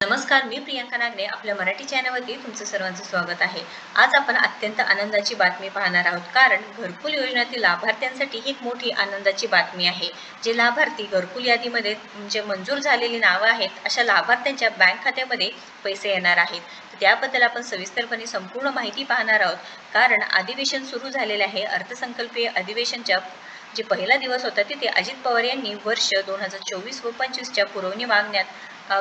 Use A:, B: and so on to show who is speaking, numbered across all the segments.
A: नमस्कार, मी प्रियंका नागने आपल्या मराठी चॅनलवरती तुमचं सर्वांचं स्वागत आहे। आज आपण अत्यंत आनंदाची बातमी पाहणार आहोत, कारण घरकुल योजनेतील लाभार्थ्यांसाठी ही एक मोठी आनंदाची बातमी आहे। जे लाभार्थी घरकुल यादीमध्ये म्हणजे मंजूर झालेली नावं आहेत, अशा लाभार्थ्यांच्या बँक खात्यामध्ये पैसे येणार आहेत। त्याबद्दल आपण सविस्तरपणे संपूर्ण माहिती पाहणार आहोत, कारण अधिवेशन सुरू झालेले आहे। अर्थसंकल्पीय अधिवेशनच्या जे पहिला दिवस होता तिथे अजित पवार यांनी वर्ष 2024 व 25च्या पुरवणी मागण्या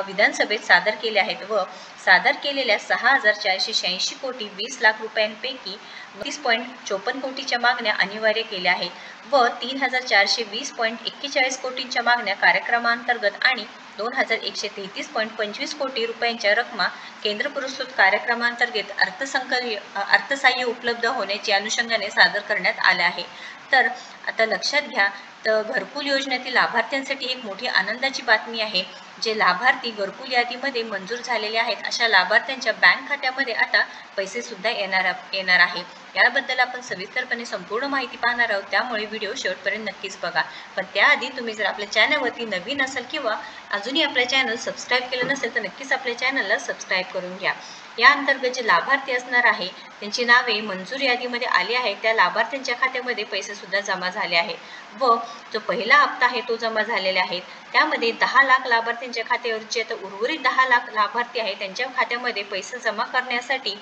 A: विधानसभेत सादर केल्या आहेत व सादर केलेल्या 6,486 कोटी 20 लाख रुपयांपैकी 30.54 कोटीच्या मागण्या अनिवार्य केल्या आहेत व 3,420.41 कोटींच्या मागण्या कार्यक्रमांतर्गत आणि 2,133.25 कोटी रुपयांच्या रकमा केंद्र पुरस्कृत कार्यक्रमांतर्गत अर्थसहाय्य उपलब्ध होण्याच्या अनुषंगाने सादर करण्यात आले आहे। तर आता लक्षात घ्या, तर घरकुल योजनेतील लाभार्थ्यांसाठी एक मोठी आनंदाची बातमी आहे। जे लाभार्थी घरकुल यादीमध्ये मंजूर झालेले आहेत, अशा लाभार्थ्यांच्या बँक खात्यामध्ये आता पैसे सुद्धा येणार आहे। याबद्दल आपण सविस्तरपणे संपूर्ण माहिती पाहणार आहोत, त्यामुळे व्हिडिओ शेवटपर्यंत नक्कीच बघा। पण त्याआधी तुम्ही जर आपल्या चॅनलवरती नवीन असाल किंवा अजूनही आपल्या चॅनल सबस्क्राईब केलं नसेल तर नक्कीच आपल्या चॅनलला सबस्क्राईब करून घ्या। या अंतर्गत जे लाभार्थी असणार आहे त्यांची नावे मंजूर यादीमध्ये आली आहे, त्या लाभार्थ्यांच्या खात्यामध्ये पैसे सुद्धा जमा झाले आहेत व जो पहिला हप्ता आहे तो जमा झालेला आहे। त्यामध्ये 10 लाख लाभार्थ्यांच्या खात्यावर जे आता उर्वरित 10 लाख लाभार्थी आहेत त्यांच्या खात्यामध्ये पैसे जमा करण्यासाठी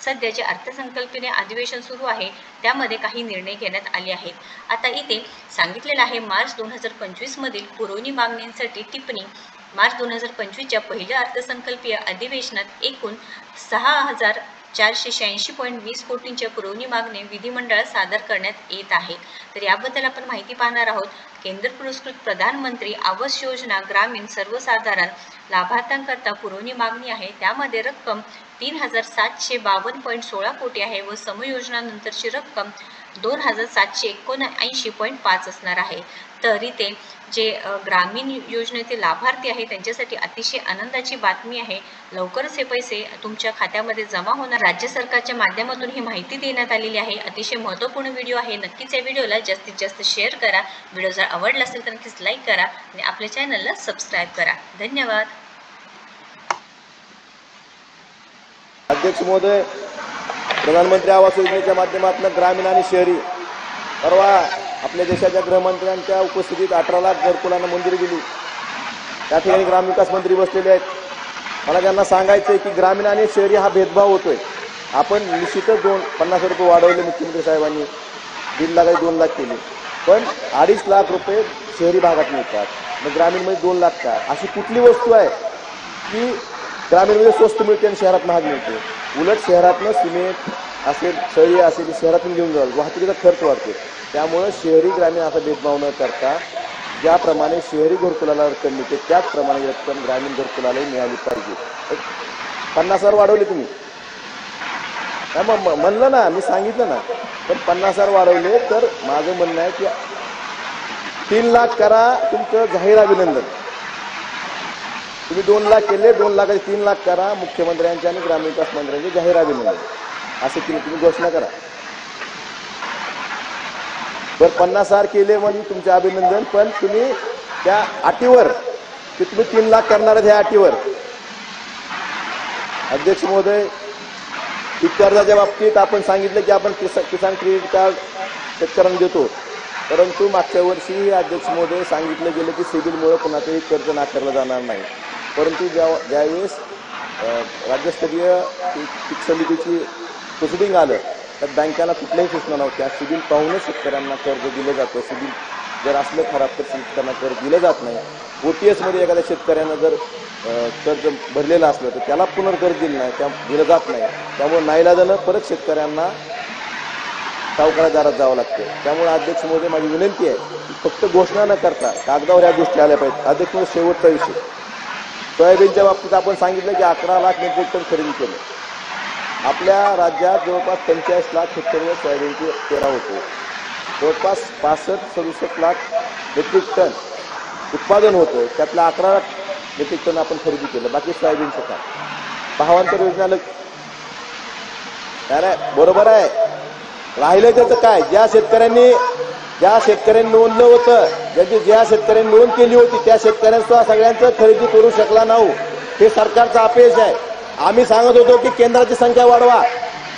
A: सध्या जे अर्थसंकल्पीय अधिवेशन सुरू आहे त्यामध्ये काही निर्णय घेण्यात आले आहेत। आता इथे सांगितलेलं आहे, मार्च 2025 मधील पुरवणी मागण्यांसाठी टिप्पणी। मार्च 2025च्या पहिल्या अर्थसंकल्पीय अधिवेशनात एकूण 6,486.20 कोटींच्या पुरवणी मागणी विधिमंडळात सादर करण्यात येत आहे। तर याबद्दल आपण माहिती पाहणार आहोत। केंद्र पुरस्कृत प्रधानमंत्री आवास योजना ग्रामीण सर्वसाधारण लाभार्थ्यांकरता पुरवणी मागणी आहे, त्यामध्ये रक्कम 3,752.16 कोटी आहे व समयोजनानंतरची रक्कम 2,779.5 असणार आहे। तर इथे जे ग्रामीण योजनेचे लाभार्थी आहे त्यांच्यासाठी अतिशय आनंदाची बातमी आहे। लवकरच हे पैसे तुमच्या खात्यामध्ये जमा होणार। राज्य सरकारच्या माध्यमातून ही माहिती देण्यात आलेली आहे। अतिशय महत्त्वपूर्ण व्हिडिओ आहे। नक्कीच या व्हिडिओला जास्तीत जास्त शेअर करा। व्हिडिओ जर आवडला असेल तर नक्कीच लाईक करा आणि आपल्या चॅनलला सबस्क्राईब करा। धन्यवाद।
B: अध्यक्ष महोदय, प्रधानमंत्री आवास योजनेच्या माध्यमातून ग्रामीण आणि शहरी परवा आपल्या देशाच्या गृहमंत्र्यांच्या उपस्थितीत 18 लाख घरकुलांना मंजुरी दिली। त्या ठिकाणी ग्रामविकास मंत्री बसलेले आहेत। मला त्यांना सांगायचं आहे की ग्रामीण आणि शहरी हा भेदभाव होतोय। आपण निश्चितच 50 रुपये वाढवले मुख्यमंत्री साहेबांनी, 1.5 लाख 2 लाख केले, पण 2.5 लाख रुपये शहरी भागात मिळतात, मग ग्रामीणमध्ये 2 लाख का? अशी कुठली वस्तू आहे की ग्रामीणमध्ये स्वस्त मिळते आणि शहरात महाग मिळते? उलट शहरातनं सिमेंट असेल, सळी असेल, शहरातून घेऊन जाईल, वाहतुकीचा खर्च वाढतो। त्यामुळे शहरी ग्रामीण असा भेदभाव न करता ज्याप्रमाणे शहरी घरकुलाला रक्कम मिळते त्याचप्रमाणे रक्कम ग्रामीण घरकुलालाही मिळाली पाहिजे। 50,000 वाढवले तुम्ही, म्हणलं ना, मी सांगितलं ना, पण 50,000 वाढवले तर माझं म्हणणं आहे की 3 लाख करा, तुमचं जाहीर अभिनंदन। तुम्ही 2 लाख केले, 2 लाखाचे 3 लाख करा, मुख्यमंत्र्यांच्या आणि ग्रामविकास मंत्र्यांचे जाहीर अभिनंदन असे तुम्ही घोषणा करा। तर 50,000 केले म्हणजे तुमचे अभिनंदन, पण तुम्ही त्या अटीवर की तुम्ही 3 लाख करणार ह्या अटीवर। अध्यक्ष महोदय, पीक कर्जाच्या बाबतीत आपण सांगितलं की आपण किसान क्रेडिट कार्ड शेतकऱ्यांना देतो, परंतु मागच्या वर्षी अध्यक्ष महोदय सांगितलं गेलं की सिबिलमुळे कोणाचंही कर्ज नाकारलं जाणार नाही। परंतु ज्यावेळेस राज्यस्तरीय पीक समितीची प्रोसिडिंग आलं तर बँकेला कुठल्याही सूचना नव्हत्या। सिबिल पाहूनच शेतकऱ्यांना कर्ज दिलं जातं। सिबिल जर असलं खराब तर शेतकऱ्यांना कर्ज दिलं जात नाही। OTS मध्ये एखाद्या शेतकऱ्यांना जर कर्ज भरलेलं असलं तर त्याला पुनर्कर्ज दिलं जात नाही। त्यामुळे नाईलाजानं परत शेतकऱ्यांना सावकारादारात जावं लागतं। त्यामुळे अध्यक्ष महोदय, माझी विनंती आहे की फक्त घोषणा न करता कागदावर या गोष्टी आल्या पाहिजेत। अध्यक्ष महोदय, शेवटचा विषय, सोयाबीनच्या बाबतीत आपण सांगितलं की 11 लाख मेट्रिक टन खरेदी केलं। आपल्या राज्यात जवळपास 45 लाख हेक्टरवर सोयाबीनची पेरा होतो। जवळपास 65-67 लाख मेट्रिक टन उत्पादन होतं, त्यातल्या 11 लाख मेट्रिक टन आपण खरेदी केलं। बाकी सोयाबीनचं काम भावांतर योजना नाही, बरोबर आहे, राहिलं त्याचं काय? ज्या शेतकऱ्यांनी नोंदलं होतं, ज्या शेतकऱ्यांनी नोंद केली होती त्या शेतकऱ्यांचा सगळ्यांचं खरेदी करू शकला नाही। हे सरकारचं अपयश आहे. आम्ही सांगत होतो की केंद्राची संख्या वाढवा.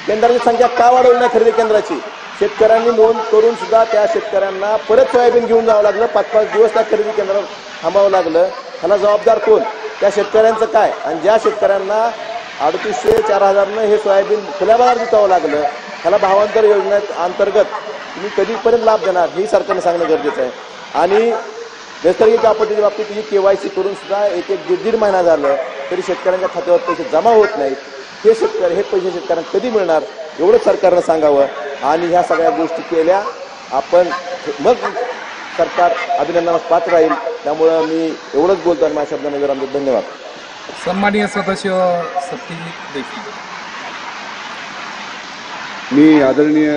B: केंद्राची संख्या का वाढवली नाही खरेदी केंद्राची? शेतकऱ्यांनी नोंद करून सुद्धा त्या शेतकऱ्यांना परत सोयाबीन घेऊन जावं लागलं. 5-5 दिवस त्या खरेदी केंद्रावर थांबावं लागलं. ह्याला जबाबदार कोण? त्या शेतकऱ्यांचं काय? आणि ज्या शेतकऱ्यांना 3800-4000 हे सोयाबीन खुल्या बाजारात विकावं लागलं, ह्याला भावांतर योजने अंतर्गत तुम्ही कधीपर्यंत लाभ देणार हे सरकारने सांगणं गरजेचं आहे. आणि नैसर्गिक आपत्तीच्या बाबतीत ही KYC करून सुद्धा 1-1.5 महिना झालं तरी शेतकऱ्यांच्या खात्यावर पैसे जमा होत नाहीत. हे पैसे शेतकऱ्यांना कधी मिळणार एवढं सरकारनं सांगावं. आणि ह्या सगळ्या गोष्टी केल्या आपण मग सरकार अभिनंदनास पात्र राहील. त्यामुळं मी एवढंच बोलतो आणि माझ्या शब्दांना विराम देतो. धन्यवाद.
C: सन्माननीय सदस्य सत्यजित देखील.
D: मी आदरणीय